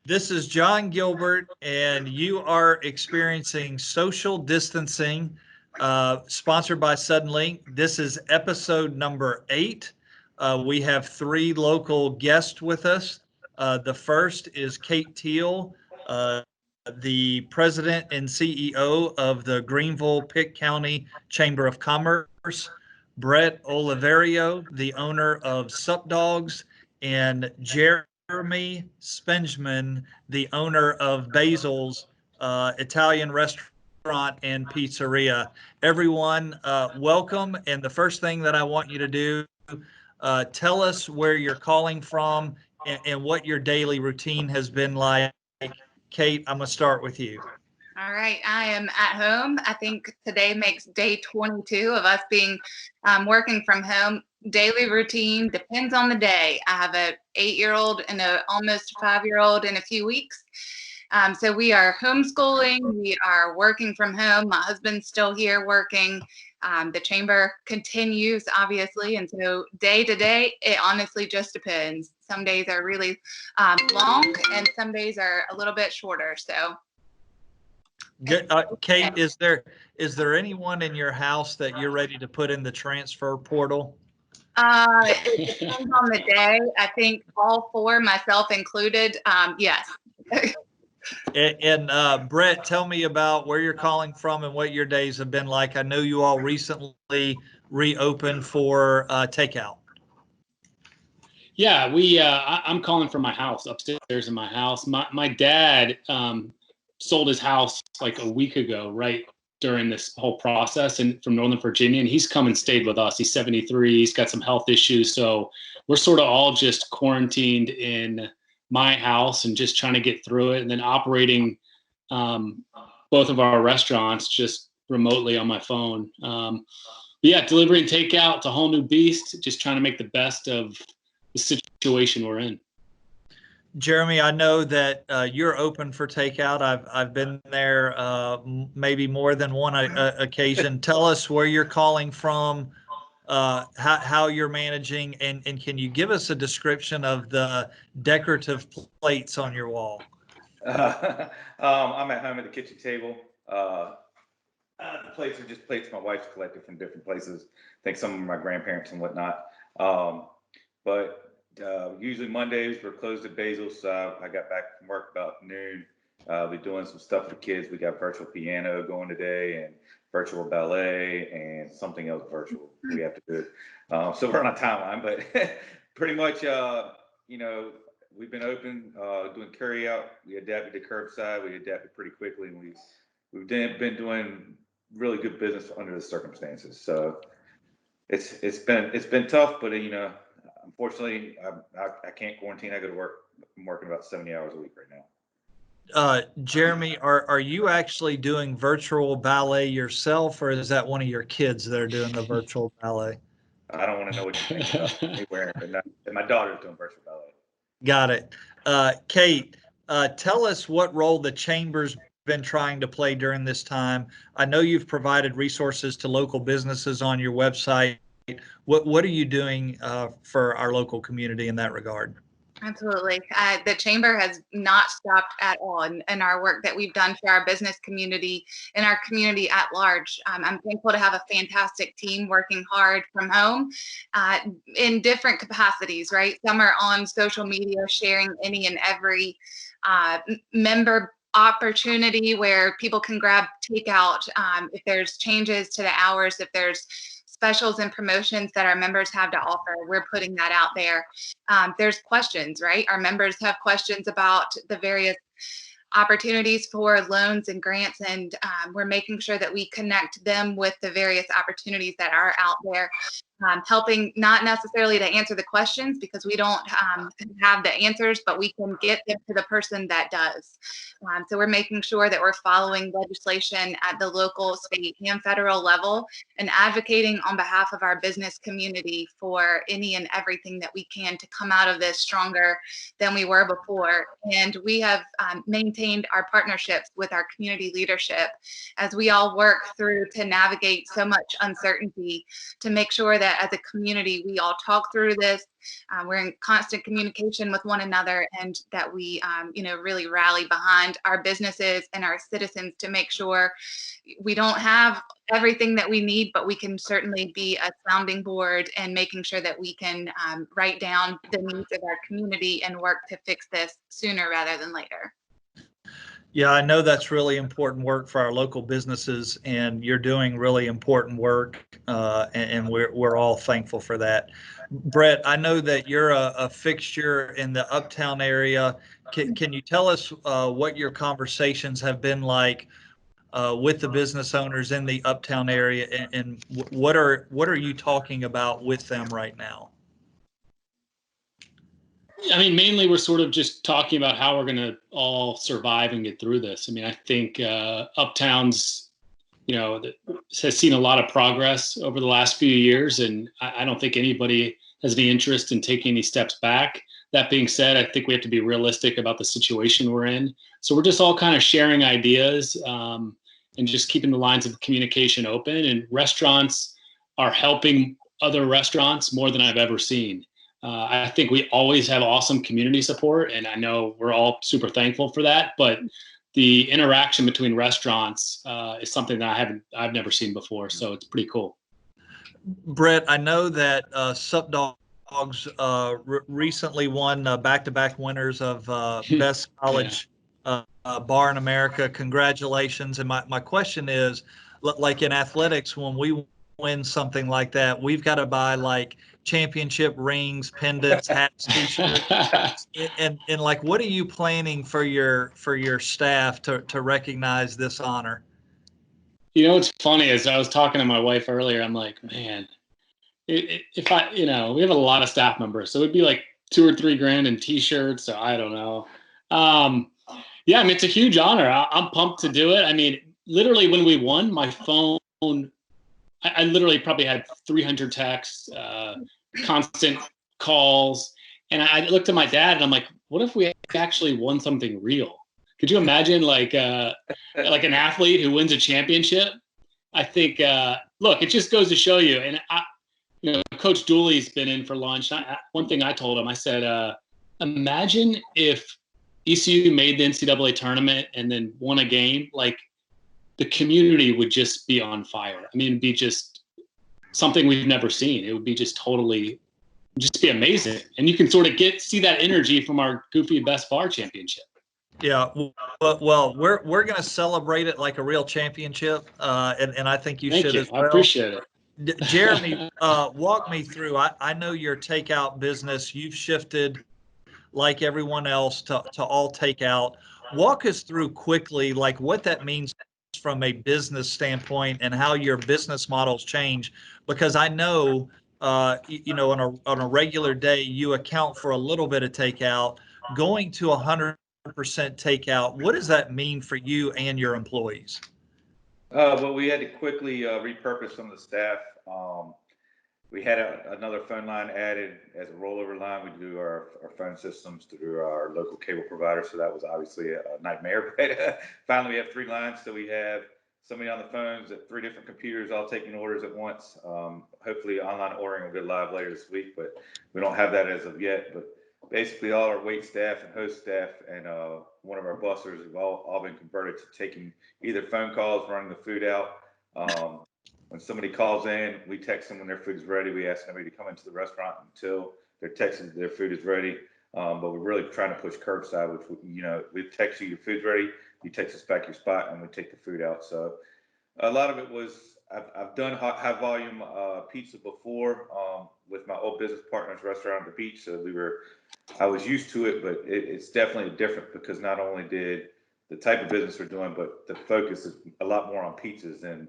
This is Jon Gilbert, and you are experiencing social distancing, sponsored by Suddenlink. This is episode number 8. We have 3 local guests with us. The first is Teel, the president and CEO of the Greenville-Pitt County Chamber of Commerce. Bret Oliverio, the owner of Sup Dogs, and Jeremy Spengeman, the owner of Basils Italian restaurant and pizzeria. Everyone, welcome. And the first thing that I want you to do, tell us where you're calling from and what your daily routine has been like. Kate, I'm going to start with you. All right, I am at home. I think today makes day 22 of us being working from home. Daily routine depends on the day. I have an 8-year-old and an almost 5-year-old in a few weeks. So we are homeschooling. We are working from home. My husband's still here working. The chamber continues, obviously. And so day to day, it honestly just depends. Some days are really long and some days are a little bit shorter. So. Kate, is there anyone in your house that you're ready to put in the transfer portal? It depends on the day. I think all 4, myself included, yes. And Bret, tell me about where you're calling from and what your days have been like. I know you all recently reopened for takeout. Yeah, I'm calling from my house, upstairs in my house. My dad sold his house like a week ago, right during this whole process, and from Northern Virginia, and he's come and stayed with us. He's 73. He's got some health issues, so we're sort of all just quarantined in my house and just trying to get through it, and then operating both of our restaurants just remotely on my phone. Yeah, delivery and takeout, it's a whole new beast. Just trying to make the best of the situation we're in. Jeremy, I know that you're open for takeout. I've been there maybe more than one occasion. Tell us where you're calling from, how you're managing, and can you give us a description of the decorative plates on your wall? I'm at home at the kitchen table. The plates are just plates my wife's collected from different places. I think some of them are my grandparents and whatnot. But usually Mondays we're closed at Basils. I got back from work about noon. We're doing some stuff for the kids. We got virtual piano going today and virtual ballet and something else virtual we have to do. So we're on a timeline, but pretty much, we've been open, doing carry out. We adapted to curbside. We adapted pretty quickly, and we've been doing really good business under the circumstances. So it's been tough, but unfortunately, I can't quarantine. I go to work. I'm working about 70 hours a week right now. Jeremy, are you actually doing virtual ballet yourself, or is that one of your kids that are doing the virtual ballet? I don't want to know what you think about me wearing it, but my daughter's doing virtual ballet. Got it. Kate, tell us what role the Chamber's been trying to play during this time. I know you've provided resources to local businesses on your website. What are you doing for our local community in that regard? Absolutely. The Chamber has not stopped at all in our work that we've done for our business community and our community at large. I'm thankful to have a fantastic team working hard from home in different capacities, right? Some are on social media sharing any and every member opportunity where people can grab takeout. If there's changes to the hours, if there's specials and promotions that our members have to offer, we're putting that out there. There's questions, right? Our members have questions about the various opportunities for loans and grants, and we're making sure that we connect them with the various opportunities that are out there, helping not necessarily to answer the questions because we don't have the answers, but we can get them to the person that does. So we're making sure that we're following legislation at the local, state, and federal level and advocating on behalf of our business community for any and everything that we can to come out of this stronger than we were before. And we have maintained our partnerships with our community leadership as we all work through to navigate so much uncertainty to make sure that that as a community, we all talk through this. We're in constant communication with one another, and that we, really rally behind our businesses and our citizens to make sure we don't have everything that we need, but we can certainly be a sounding board and making sure that we can write down the needs of our community and work to fix this sooner rather than later. Yeah, I know that's really important work for our local businesses, and you're doing really important work, and we're all thankful for that. Bret, I know that you're a fixture in the Uptown area. Can you tell us what your conversations have been like with the business owners in the Uptown area, and what are you talking about with them right now? I mean, mainly we're sort of just talking about how we're going to all survive and get through this. I mean, I think Uptown's, has seen a lot of progress over the last few years, and I don't think anybody has any interest in taking any steps back. That being said, I think we have to be realistic about the situation we're in. So we're just all kind of sharing ideas and just keeping the lines of communication open. And restaurants are helping other restaurants more than I've ever seen. I think we always have awesome community support, and I know we're all super thankful for that. But the interaction between restaurants is something that I've never seen before, so it's pretty cool. Bret, I know that Sup Dogs recently won back-to-back winners of Best College Bar in America. Congratulations! And my question is, like in athletics, when we win something like that, we've got to buy like championship rings, pendants, hats, t-shirts, and like, what are you planning for your staff to recognize this honor? What's funny is I was talking to my wife earlier. I'm like, man, if I, we have a lot of staff members, so it'd be like $2 or $3 grand in t-shirts. So I don't know. Yeah, I mean, it's a huge honor. I'm pumped to do it. I mean, literally when we won, my phone, I literally probably had 300 texts, constant calls. And I looked at my dad and I'm like, what if we actually won something real? Could you imagine like an athlete who wins a championship? I think, look, it just goes to show you. And Coach Dooley's been in for lunch. One thing I told him, I said, imagine if ECU made the NCAA tournament and then won a game, like the community would just be on fire. I mean, it'd be just something we've never seen. It would be just be amazing. And you can sort of see that energy from our Goofy Best Bar Championship. Yeah, well, we're going to celebrate it like a real championship, and I think you Thank should you. as well. I appreciate it. Jeremy, walk me through. I know your takeout business. You've shifted, like everyone else, to all takeout. Walk us through quickly, like what that means from a business standpoint and how your business models change. Because I know, on a regular day, you account for a little bit of takeout. Going to 100% takeout, what does that mean for you and your employees? Well, we had to quickly repurpose some of the staff. We had another phone line added as a rollover line. We do our phone systems through our local cable provider, so that was obviously a nightmare. But finally, we have 3 lines, so we have somebody on the phones at 3 different computers all taking orders at once. Hopefully, online ordering will go live later this week, but we don't have that as of yet. But basically, all our wait staff and host staff and one of our bussers have all been converted to taking either phone calls, running the food out. When somebody calls in, we text them when their food's ready. We ask somebody to come into the restaurant until they're texted their food is ready. But we're really trying to push curbside, which, we text you your food's ready. You text us back your spot and we take the food out. So a lot of it was, I've done high volume pizza before with my old business partner's restaurant at the beach. So I was used to it, but it's definitely different because not only did the type of business we're doing, but the focus is a lot more on pizzas than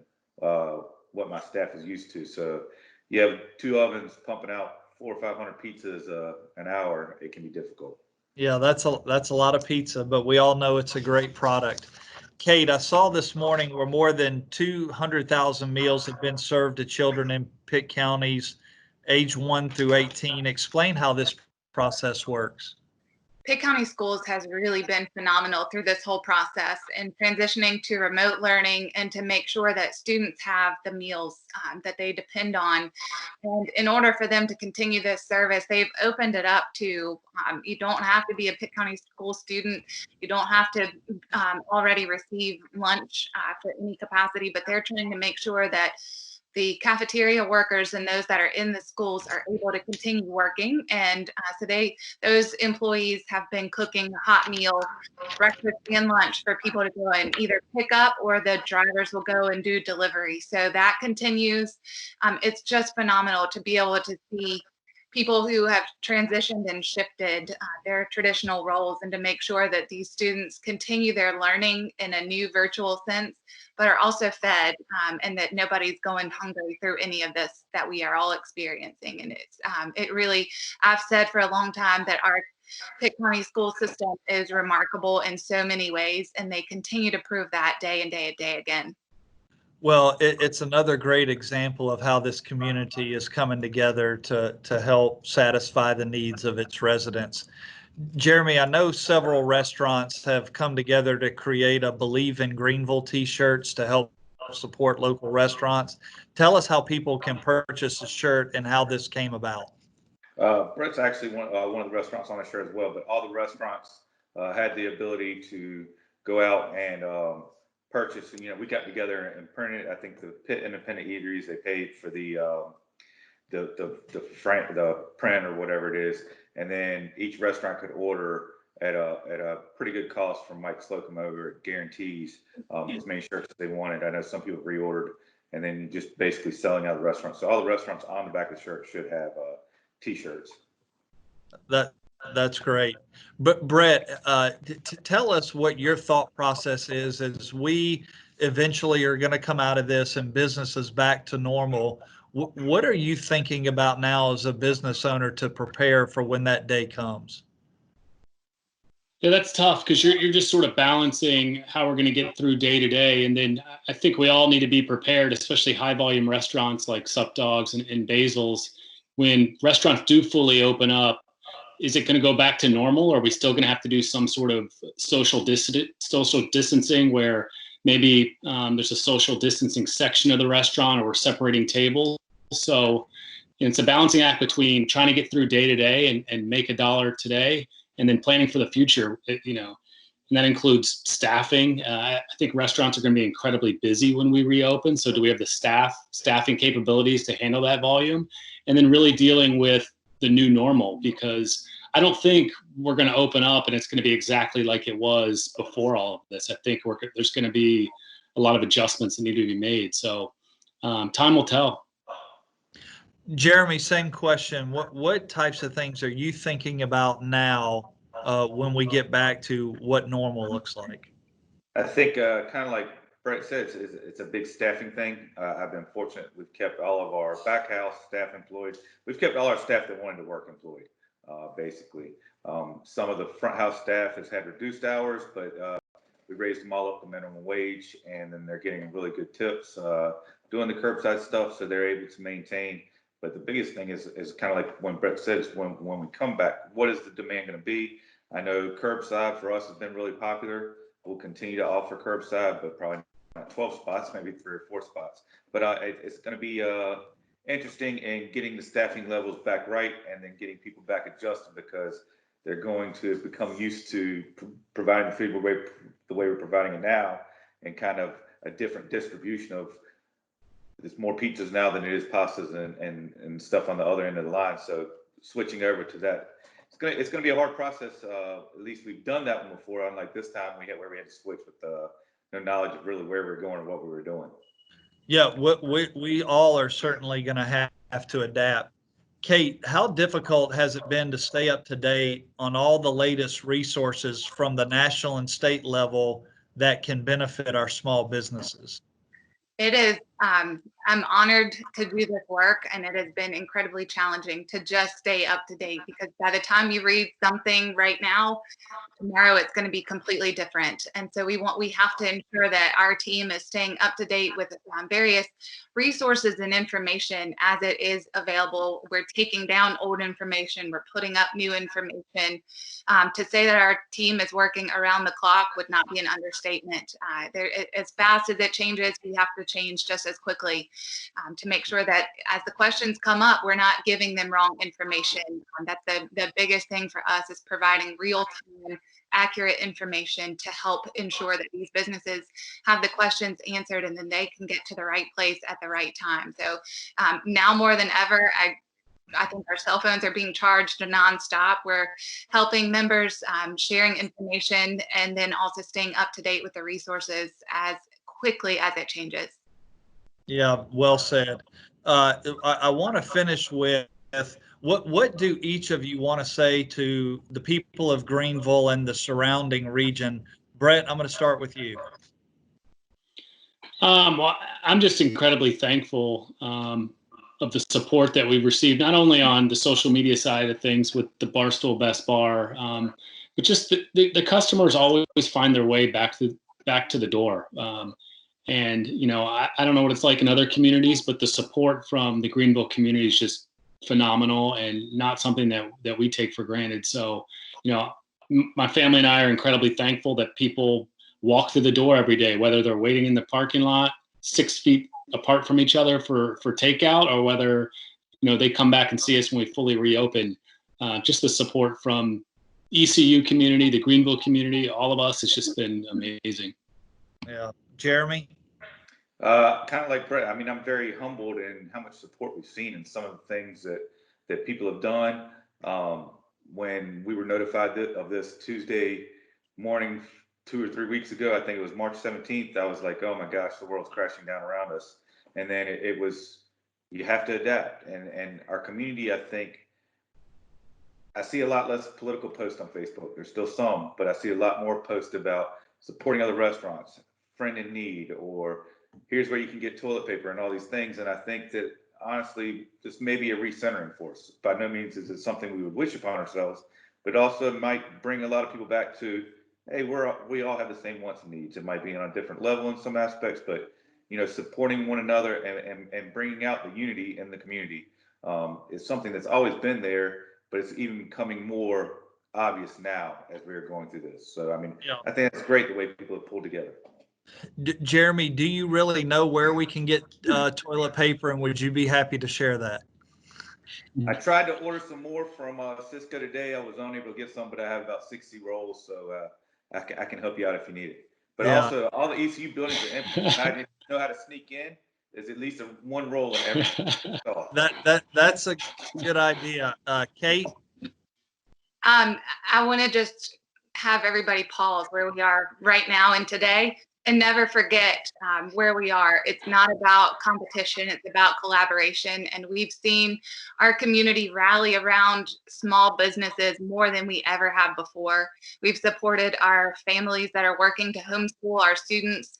what my staff is used to. So you have 2 ovens pumping out 400 or 500 pizzas an hour. It can be difficult. Yeah, that's a lot of pizza, but we all know it's a great product. Kate, I saw this morning where more than 200,000 meals have been served to children in Pitt counties, age 1 through 18. Explain how this process works. Pitt County Schools has really been phenomenal through this whole process and transitioning to remote learning and to make sure that students have the meals that they depend on. And in order for them to continue this service, they've opened it up to you don't have to be a Pitt County School student. You don't have to already receive lunch for any capacity, but they're trying to make sure that the cafeteria workers and those that are in the schools are able to continue working. And so those employees have been cooking hot meals, breakfast and lunch for people to go and either pick up, or the drivers will go and do delivery. So that continues. It's just phenomenal to be able to see people who have transitioned and shifted their traditional roles, and to make sure that these students continue their learning in a new virtual sense, but are also fed, and that nobody's going hungry through any of this that we are all experiencing. And it really, I've said for a long time that our Pitt County school system is remarkable in so many ways, and they continue to prove that day and day again. Well, it's another great example of how this community is coming together to help satisfy the needs of its residents. Jeremy, I know several restaurants have come together to create a Believe in Greenville t-shirts to help support local restaurants. Tell us how people can purchase a shirt and how this came about. Bret's actually one of the restaurants on the shirt as well, but all the restaurants had the ability to go out and purchase. And, we got together and printed. I think the Pitt Independent Eateries, they paid for the print or whatever it is, and then each restaurant could order at a pretty good cost from Mike Slocum over at Guarantees as many shirts as they wanted. I know some people reordered, and then just basically selling out of the restaurant. So all the restaurants on the back of the shirt should have t-shirts. That's great. But Bret, tell us what your thought process is as we eventually are going to come out of this and business is back to normal. What are you thinking about now as a business owner to prepare for when that day comes? Yeah, that's tough because you're just sort of balancing how we're going to get through day to day. And then I think we all need to be prepared, especially high volume restaurants like Sup Dogs and Basils. When restaurants do fully open up, is it going to go back to normal? Or are we still going to have to do some sort of social distancing where maybe there's a social distancing section of the restaurant, or we're separating tables? So it's a balancing act between trying to get through day to day and make a dollar today, and then planning for the future, and that includes staffing. I think restaurants are going to be incredibly busy when we reopen. So do we have the staffing capabilities to handle that volume? And then really dealing with the new normal, because I don't think we're going to open up and it's going to be exactly like it was before all of this. I think there's going to be a lot of adjustments that need to be made. So time will tell. Jeremy, same question. What types of things are you thinking about now when we get back to what normal looks like? I think kind of like Bret said, it's a big staffing thing. I've been fortunate. We've kept all of our back house staff employed. We've kept all our staff that wanted to work employed, basically. Some of the front house staff has had reduced hours, but we raised them all up to minimum wage, and then they're getting really good tips doing the curbside stuff, so they're able to maintain. But the biggest thing is kind of like when Bret said, is when we come back, what is the demand going to be? I know curbside for us has been really popular. We'll continue to offer curbside, but probably not 12 spots, maybe 3 or 4 spots. But it's going to be interesting in getting the staffing levels back right, and then getting people back adjusted, because they're going to become used to providing the food the way we're providing it now, and kind of a different distribution of. There's more pizzas now than it is pastas and stuff on the other end of the line. So switching over to that, it's gonna be a hard process. At least we've done that one before. Unlike this time, we had to switch with no knowledge of really where we were going and what we were doing. Yeah, we all are certainly going to have to adapt. Kate, how difficult has it been to stay up to date on all the latest resources from the national and state level that can benefit our small businesses? It is I'm honored to do this work, and it has been incredibly challenging to just stay up to date, because by the time you read something right now, tomorrow it's going to be completely different. And so we have to ensure that our team is staying up to date with various resources and information as it is available. We're taking down old information, we're putting up new information. To say that our team is working around the clock would not be an understatement. As fast as it changes, we have to change just as quickly, to make sure that as the questions come up, we're not giving them wrong information. That's the biggest thing for us, is providing real-time, accurate information to help ensure that these businesses have the questions answered, and then they can get to the right place at the right time. So now more than ever, I think our cell phones are being charged nonstop. We're helping members, sharing information, and then also staying up to date with the resources quickly as it changes. Yeah, well said. I want to finish with what do each of you want to say to the people of Greenville and the surrounding region? Bret, I'm going to start with you. Well, I'm just incredibly thankful of the support that we've received, not only on the social media side of things with the Barstool Best Bar, but just the customers always find their way back to the door. And, you know, I don't know what it's like in other communities, but the support from the Greenville community is just phenomenal, and not something that we take for granted. So, you know, my family and I are incredibly thankful that people walk through the door every day, whether they're waiting in the parking lot 6 feet apart from each other for takeout, or whether, you know, they come back and see us when we fully reopen. Just the support from ECU community, the Greenville community, all of us, it's just been amazing. Yeah. Jeremy? Kind of like Bret. I mean, I'm very humbled in how much support we've seen and some of the things that people have done. When we were notified of this Tuesday morning 2 or 3 weeks ago, I think it was March 17th, I was like, oh my gosh, the world's crashing down around us. And then it was, you have to adapt. And our community, I think, I see a lot less political posts on Facebook. There's still some, but I see a lot more posts about supporting other restaurants, friend in need, or here's where you can get toilet paper and all these things. And I think that, honestly, this may be a recentering force. By no means is it something we would wish upon ourselves, but also might bring a lot of people back to, hey, we all have the same wants and needs. It might be on a different level in some aspects, but, you know, supporting one another and bringing out the unity in the community is something that's always been there, but it's even becoming more obvious now as we're going through this. So, I mean, yeah. I think it's great the way people have pulled together. Jeremy, do you really know where we can get toilet paper, and would you be happy to share that? I tried to order some more from Cisco today. I was unable to get some, but I have about 60 rolls, so I can help you out if you need it. But yeah. Also, all the ECU buildings are empty. Imagine if you know how to sneak in. There's at least one roll in every. Oh. That's a good idea. Kate? I want to just have everybody pause where we are right now and today, and never forget where we are. It's not about competition, it's about collaboration. And we've seen our community rally around small businesses more than we ever have before. We've supported our families that are working to homeschool our students.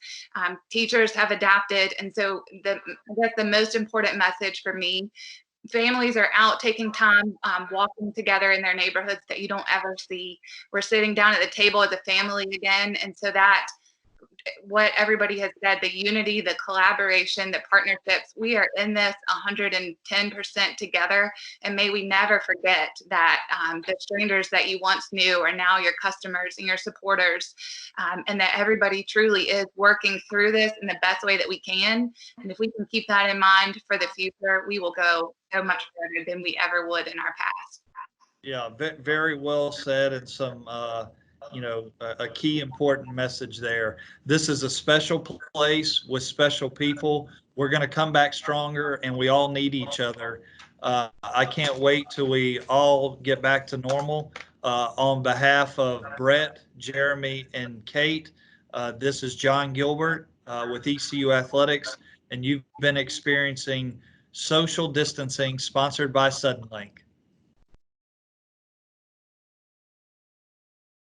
Teachers have adapted. And so I guess the most important message for me, families are out taking time, walking together in their neighborhoods that you don't ever see. We're sitting down at the table as a family again. And so that, what everybody has said, the unity, the collaboration, the partnerships, we are in this 110% together. And may we never forget that the strangers that you once knew are now your customers and your supporters, and that everybody truly is working through this in the best way that we can. And if we can keep that in mind for the future, we will go so much further than we ever would in our past. Yeah, very well said, and some a key important message there. This is a special place with special people. We're going to come back stronger, and we all need each other. I can't wait till we all get back to normal. On behalf of Bret, Jeremy, and Kate, this is Jon Gilbert with ECU Athletics, and you've been experiencing social distancing sponsored by Suddenlink.